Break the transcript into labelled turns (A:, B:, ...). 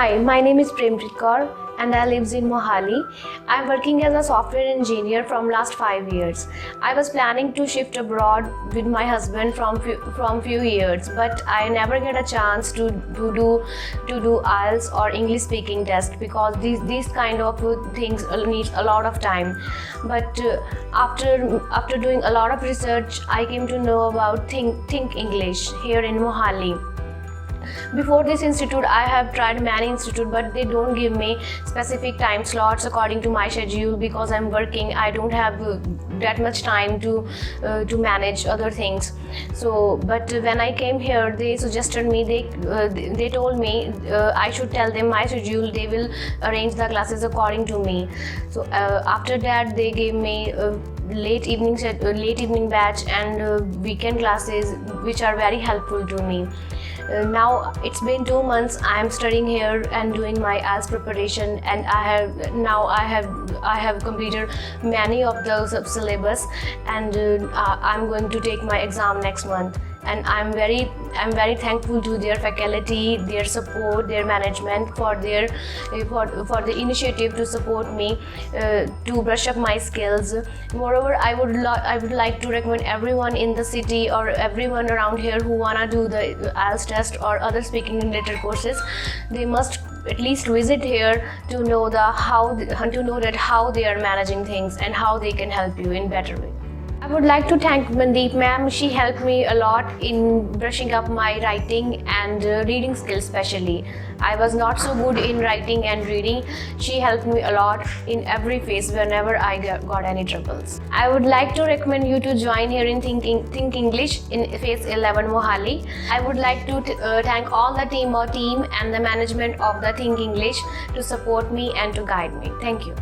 A: Hi, my name is Prempreet and I live in Mohali. I'm working as a software engineer from last 5 years. I was planning to shift abroad with my husband from few years, but I never get a chance to do IELTS or English speaking test because these kind of things need a lot of time. But after doing a lot of research, I came to know about Think English here in Mohali. Before this institute, I have tried many institutes, but they don't give me specific time slots according to my schedule because I'm working. I don't have that much time to manage other things. So, but when I came here, they suggested me. They told me I should tell them my schedule. They will arrange the classes according to me. So after that, they gave me late evening batch and weekend classes, which are very helpful to me. Now it's been 2 months. I am studying here and doing my IELTS preparation, and I have completed many of those syllabus, and I'm going to take my exam next month. And I'm very thankful to their faculty, their support, their management for the initiative to support me to brush up my skills. Moreover, I would like to recommend everyone in the city or everyone around here who wanna do the IELTS test or other speaking related courses. They must at least visit here to know how they are managing things and how they can help you in better way. I would like to thank Mandeep ma'am. She helped me a lot in brushing up my writing and reading skills especially. I was not so good in writing and reading. She helped me a lot in every phase whenever I got any troubles. I would like to recommend you to join here in Think English in phase 11 Mohali. I would like to thank all the team and the management of the Think English to support me and to guide me. Thank you.